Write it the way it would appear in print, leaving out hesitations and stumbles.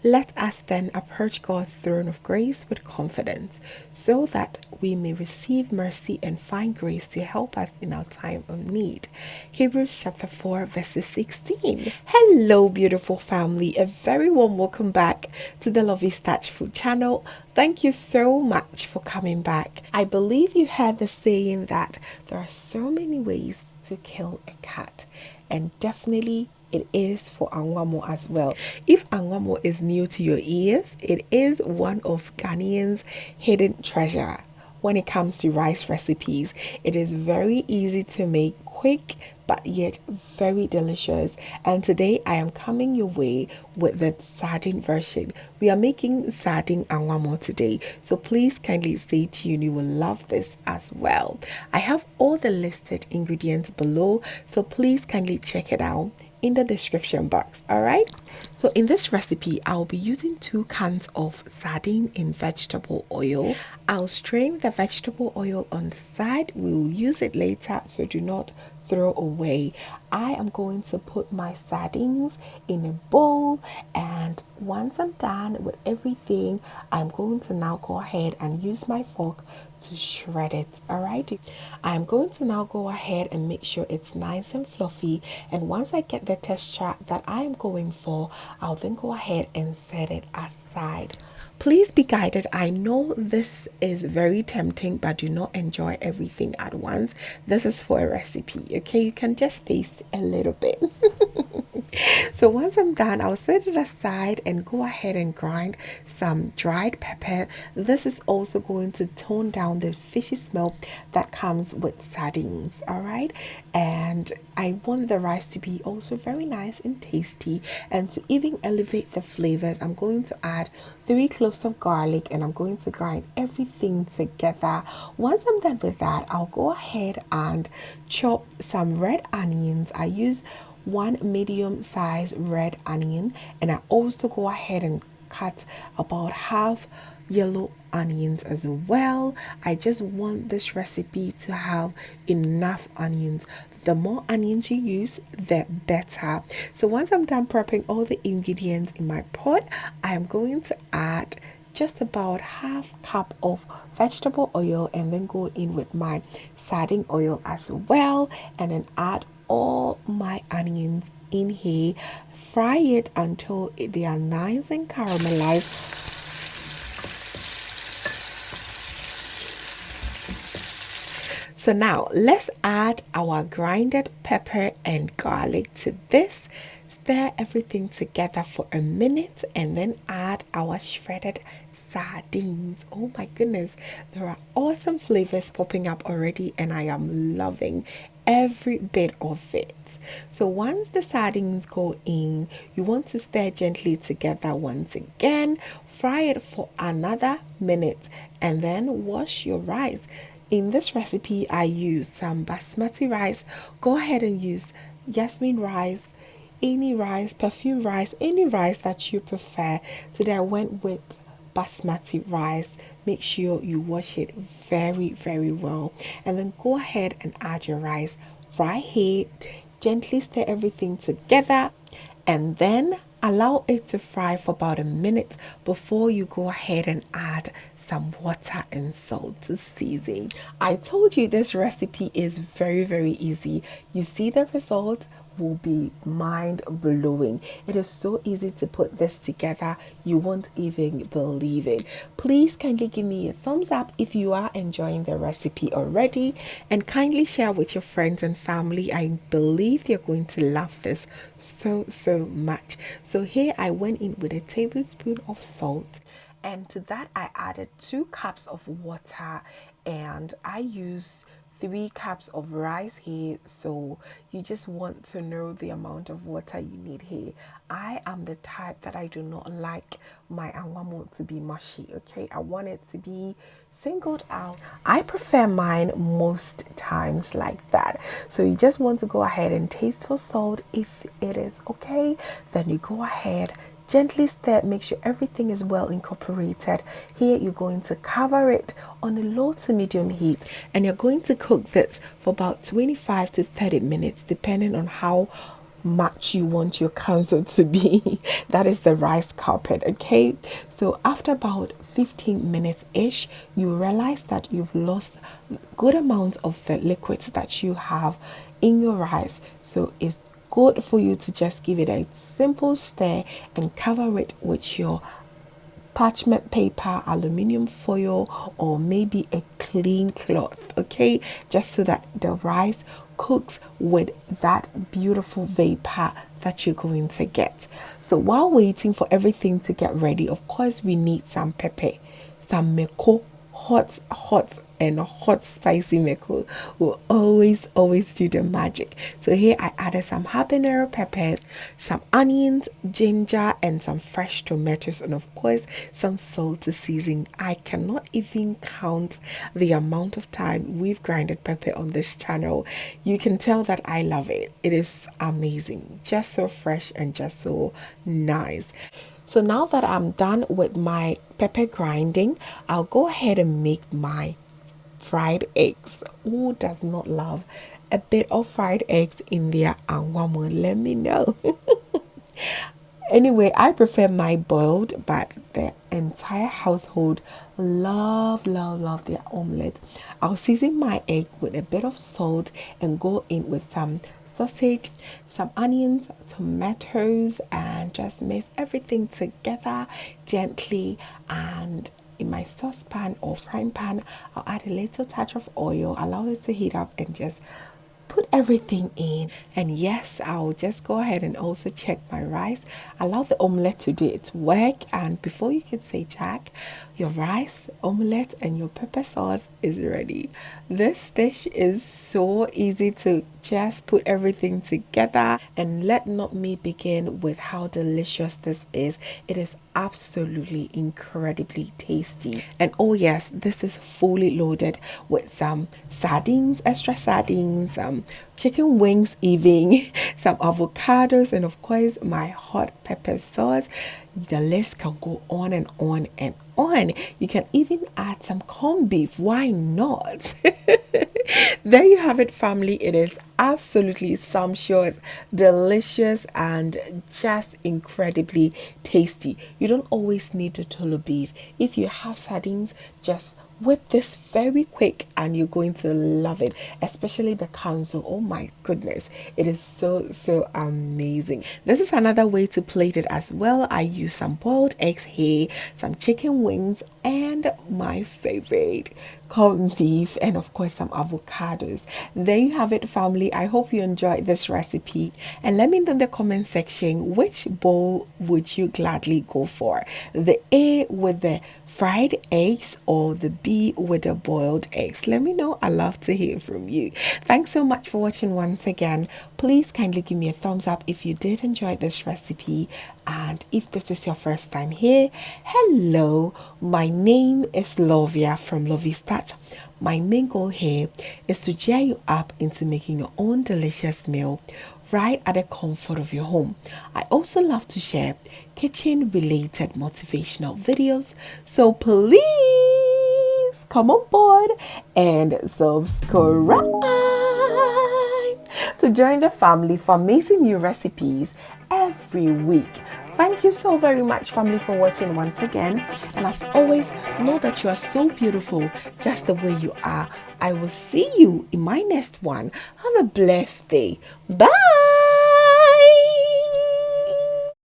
Let us then approach God's throne of grace with confidence, so that we may receive mercy and find grace to help us in our time of need. Hebrews chapter 4 verses 16. Hello beautiful family, a very warm welcome back to the Lovystouch food channel. Thank you so much for coming back. I believe you heard the saying that there are so many ways to kill a cat, and definitely it is for angwamo as well. If angwamo is new to your ears, it is one of Ghanaians' hidden treasure. When it comes to rice recipes, it is very easy to make, quick but yet very delicious. And today I am coming your way with the sardine version. We are making sardine angwamo today, so please kindly stay tuned. You will love this as well. I have all the listed ingredients below, so please kindly check it out in the description box. All right, so in this recipe I'll be using 2 cans of sardine in vegetable oil. I'll strain the vegetable oil on the side. We will use it later, so do not throw away. I am going to put my sardines in a bowl, and once I'm done with everything, I'm going to now go ahead and use my fork to shred it. All right, I'm going to now go ahead and make sure it's nice and fluffy, and once I get the texture that I am going for, I'll then go ahead and set it aside. Please be guided. I know this is very tempting, but do not enjoy everything at once. This is for a recipe, okay? You can just taste a little bit. So once I'm done, I'll set it aside and go ahead and grind some dried pepper. This is also going to tone down the fishy smell that comes with sardines, all right? And I want the rice to be also very nice and tasty, and to even elevate the flavors, I'm going to add 3 cloves of garlic, and I'm going to grind everything together. Once I'm done with that, I'll go ahead and chop some red onions. I use 1 medium-sized red onion, and I also go ahead and cut about half yellow onions as well. I just want this recipe to have enough onions. The more onions you use, the better. So once I'm done prepping all the ingredients in my pot, I am going to add just about half cup of vegetable oil, and then go in with my sardine oil as well, and then add all my onions in here. Fry it until they are nice and caramelized. So now let's add our grinded pepper and garlic to this. Stir everything together for a minute, and then add our shredded sardines. Oh my goodness, there are awesome flavors popping up already, and I am loving every bit of it. So once the sardines go in, you want to stir gently together once again. Fry it for another minute, and then wash your rice. In this recipe I use some basmati rice. Go ahead and use jasmine rice, any rice, perfume rice, any rice that you prefer. Today I went with basmati rice. Make sure you wash it very well, and then go ahead and add your rice right here. Gently stir everything together, and then allow it to fry for about a minute before you go ahead and add some water and salt to season. I told you this recipe is very easy. You see the result will be mind blowing. It is so easy to put this together, you won't even believe it. Please kindly give me a thumbs up if you are enjoying the recipe already, and kindly share with your friends and family. I believe they're going to love this so much. So here I went in with a tablespoon of salt, and to that I added 2 cups of water, and I used 3 cups of rice here, so you just want to know the amount of water you need here. I am the type that I do not like my angwamo to be mushy, okay? I want it to be singled out. I prefer mine most times like that. So you just want to go ahead and taste for salt. If it is okay, then you go ahead, gently stir, make sure everything is well incorporated. Here you're going to cover it on a low to medium heat, and you're going to cook this for about 25 to 30 minutes depending on how mat you want your council to be. That is the rice carpet, okay? So after about 15 minutes ish, you realize that you've lost good amount of the liquids that you have in your rice. So it's good for you to just give it a simple stir and cover it with your parchment paper, aluminium foil, or maybe a clean cloth, okay, just so that the rice cooks with that beautiful vapor that you're going to get. So while waiting for everything to get ready, of course we need some pepper, some meko, hot spicy meko will always do the magic. So here I added some habanero peppers, some onions, ginger, and some fresh tomatoes, and of course some salt to season. I cannot even count the amount of time we've grinded pepper on this channel. You can tell that I love it. It is amazing, just so fresh and just so nice. So now that I'm done with my pepper grinding, I'll go ahead and make my fried eggs. Who does not love a bit of fried eggs in their angwamo? Let me know. Anyway, I prefer my boiled, but the entire household love their omelette. I'll season my egg with a bit of salt and go in with some sausage, some onions, tomatoes, and just mix everything together gently. And in my saucepan or frying pan, I'll add a little touch of oil, allow it to heat up, and just put everything in. And yes, I'll just go ahead and also check my rice, allow the omelette to do its work, and before you can say jack, your rice, omelette, and your pepper sauce is ready. This dish is so easy to just put everything together, and let not me begin with how delicious this is. It is absolutely incredibly tasty. And oh yes, this is fully loaded with some sardines, extra sardines, chicken wings, even some avocados, and of course my hot pepper sauce. The list can go on and on and on. You can even add some corned beef. Why not? There you have it, family. It is absolutely sumptuous, delicious, and just incredibly tasty. You don't always need the tolo beef. If you have sardines, just whip this very quick and you're going to love it, especially the kanzo. Oh my goodness, it is so amazing. This is another way to plate it as well. I use some boiled eggs here, some chicken wings, and my favorite, corned beef, and of course some avocados. There you have it, family. I hope you enjoyed this recipe, and let me know in the comment section which bowl would you gladly go for, the A with the fried eggs or the B with the boiled eggs. Let me know. I love to hear from you. Thanks so much for watching once again. Please kindly give me a thumbs up if you did enjoy this recipe, and if this is your first time here, hello, my name is Lovia from Lovystouch. My main goal here is to cheer you up into making your own delicious meal right at the comfort of your home. I also love to share kitchen related motivational videos, so please come on board and subscribe to join the family for amazing new recipes every week. Thank you so very much, family, for watching once again. And as always, know that you are so beautiful just the way you are. I will see you in my next one. Have a blessed day. Bye.